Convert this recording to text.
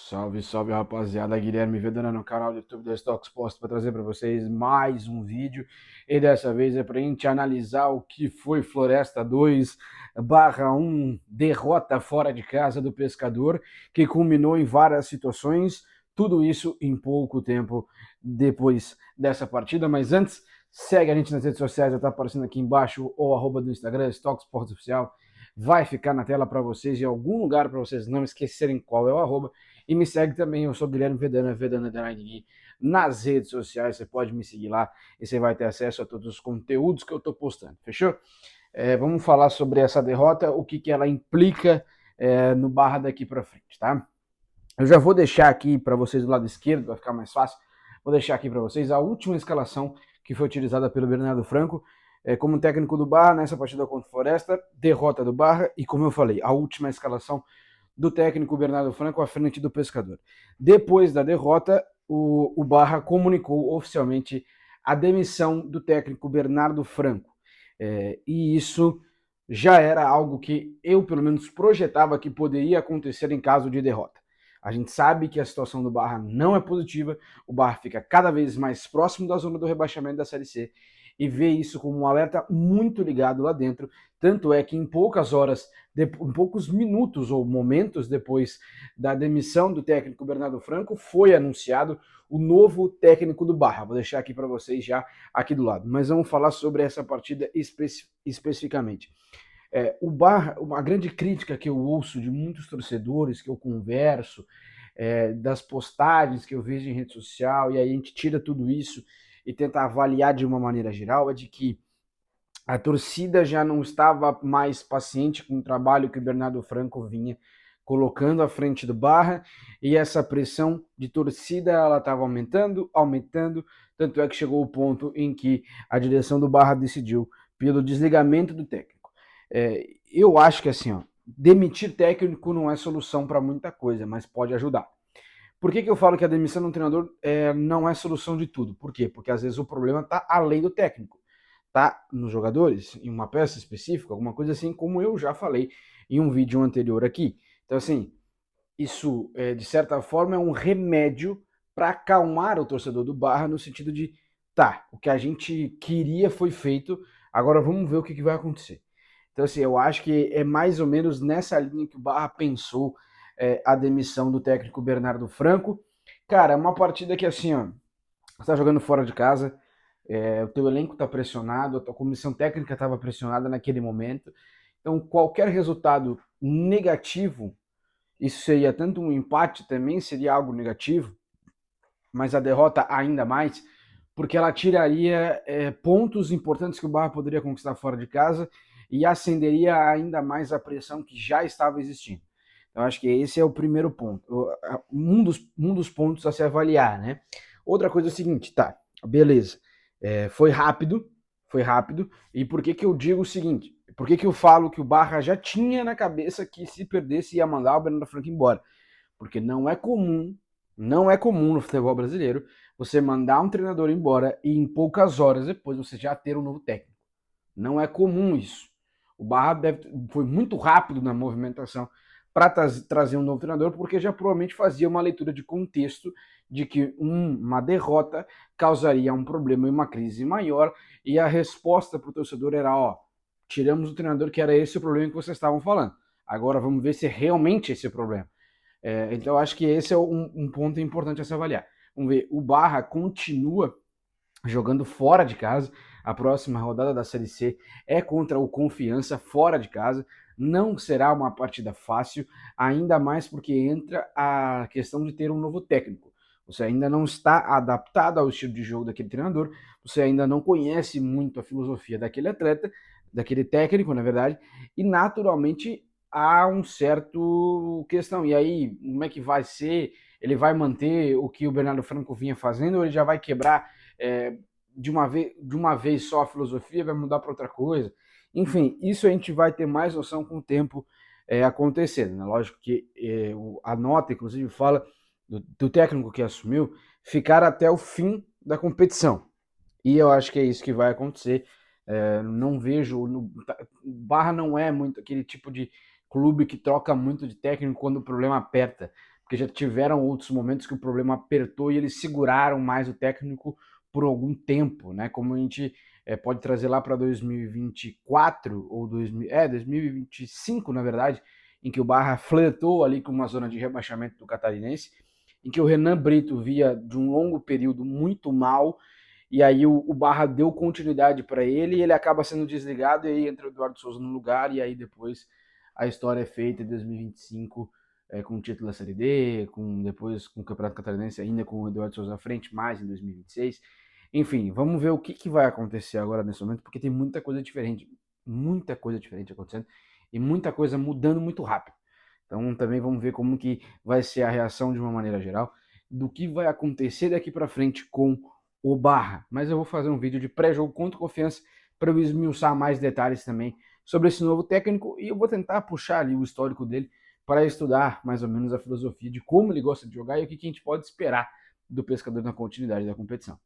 Salve, salve rapaziada, Guilherme Vedana no canal do YouTube da Stocks Post para trazer para vocês mais um vídeo e dessa vez é para a gente analisar o que foi Floresta 2/1 derrota fora de casa do Pescador, que culminou em várias situações, tudo isso em pouco tempo depois dessa partida. Mas antes, segue a gente nas redes sociais, já está aparecendo aqui embaixo o arroba do Instagram, Stocks Post Oficial, vai ficar na tela para vocês em algum lugar para vocês não esquecerem qual é o arroba. E me segue também, eu sou Guilherme Vedana, Vedana Gui, nas redes sociais, você pode me seguir lá e você vai ter acesso a todos os conteúdos que eu estou postando, fechou? Vamos falar sobre essa derrota, o que ela implica no Barra daqui para frente, tá? Eu já vou deixar aqui para vocês do lado esquerdo, vai ficar mais fácil, vou deixar aqui para vocês a última escalação que foi utilizada pelo Bernardo Franco como técnico do Barra nessa partida contra o Floresta, derrota do Barra e, como eu falei, a última escalação do técnico Bernardo Franco à frente do Pescador. Depois da derrota, o Barra comunicou oficialmente a demissão do técnico Bernardo Franco. E isso já era algo que eu, pelo menos, projetava que poderia acontecer em caso de derrota. A gente sabe que a situação do Barra não é positiva, o Barra fica cada vez mais próximo da zona do rebaixamento da Série C e vê isso como um alerta muito ligado lá dentro. Tanto é que em poucas horas, em poucos minutos ou momentos depois da demissão do técnico Bernardo Franco, foi anunciado o novo técnico do Barra. Vou deixar aqui para vocês já aqui do lado. Mas vamos falar sobre essa partida especificamente. O Barra, uma grande crítica que eu ouço de muitos torcedores, que eu converso, das postagens que eu vejo em rede social, e aí a gente tira tudo isso e tenta avaliar de uma maneira geral, é de que a torcida já não estava mais paciente com o trabalho que o Bernardo Franco vinha colocando à frente do Barra, e essa pressão de torcida ela estava aumentando, tanto é que chegou o ponto em que a direção do Barra decidiu pelo desligamento do técnico. Eu acho que assim, demitir técnico não é solução para muita coisa, mas pode ajudar. Por que eu falo que a demissão de um treinador não é solução de tudo? Por quê? Porque às vezes o problema está além do técnico, tá nos jogadores, em uma peça específica, alguma coisa assim, como eu já falei em um vídeo anterior aqui. Então, assim, isso, de certa forma, é um remédio para acalmar o torcedor do Barra, no sentido de, tá, o que a gente queria foi feito, agora vamos ver o que vai acontecer. Então, assim, eu acho que é mais ou menos nessa linha que o Barra pensou a demissão do técnico Bernardo Franco. Cara, é uma partida que, assim, ó, você tá jogando fora de casa, o teu elenco está pressionado, a tua comissão técnica estava pressionada naquele momento. Então, qualquer resultado negativo, isso seria tanto um empate também, seria algo negativo, mas a derrota ainda mais, porque ela tiraria pontos importantes que o Barra poderia conquistar fora de casa e acenderia ainda mais a pressão que já estava existindo. Então, acho que esse é o primeiro ponto, um dos pontos a se avaliar, né? Outra coisa é o seguinte, tá, beleza, foi rápido, e por que eu digo o seguinte, por que eu falo que o Barra já tinha na cabeça que se perdesse ia mandar o Bernardo Franco embora? Porque não é comum no futebol brasileiro você mandar um treinador embora e em poucas horas depois você já ter um novo técnico. Não é comum isso. O Barra foi muito rápido na movimentação para trazer um novo treinador, porque já provavelmente fazia uma leitura de contexto de que uma derrota causaria um problema e uma crise maior, e a resposta para o torcedor era, tiramos o treinador, que era esse o problema que vocês estavam falando. Agora vamos ver se é realmente esse o problema. Então acho que esse é um ponto importante a se avaliar. Vamos ver, o Barra continua jogando fora de casa. A próxima rodada da Série C é contra o Confiança, fora de casa. Não será uma partida fácil, ainda mais porque entra a questão de ter um novo técnico. Você ainda não está adaptado ao estilo de jogo daquele treinador, você ainda não conhece muito a filosofia daquele atleta, daquele técnico, na verdade, e naturalmente há um certo questão. E aí, como é que vai ser? Ele vai manter o que o Bernardo Franco vinha fazendo ou ele já vai quebrar de uma vez só a filosofia, vai mudar para outra coisa? Enfim, isso a gente vai ter mais noção com o tempo acontecendo. Né? Lógico que a nota, inclusive, fala do técnico que assumiu ficar até o fim da competição. E eu acho que é isso que vai acontecer. Não vejo. O Barra não é muito aquele tipo de clube que troca muito de técnico quando o problema aperta. porque já tiveram outros momentos que o problema apertou e eles seguraram mais o técnico por algum tempo, né? Como a gente pode trazer lá para 2024 ou 2025, na verdade, em que o Barra flertou ali com uma zona de rebaixamento do Catarinense, em que o Renan Brito via de um longo período muito mal, e aí o Barra deu continuidade para ele e ele acaba sendo desligado, e aí entra o Eduardo Souza no lugar, e aí depois a história é feita em 2025 com o título da Série D, depois com o Campeonato Catarinense ainda com o Eduardo Souza à frente, mais em 2026. Enfim, vamos ver o que vai acontecer agora nesse momento, porque tem muita coisa diferente acontecendo e muita coisa mudando muito rápido. Então também vamos ver como que vai ser a reação de uma maneira geral, do que vai acontecer daqui para frente com o Barra. Mas eu vou fazer um vídeo de pré-jogo contra o Confiança para eu esmiuçar mais detalhes também sobre esse novo técnico, e eu vou tentar puxar ali o histórico dele para estudar mais ou menos a filosofia de como ele gosta de jogar e o que a gente pode esperar do Pescador na continuidade da competição.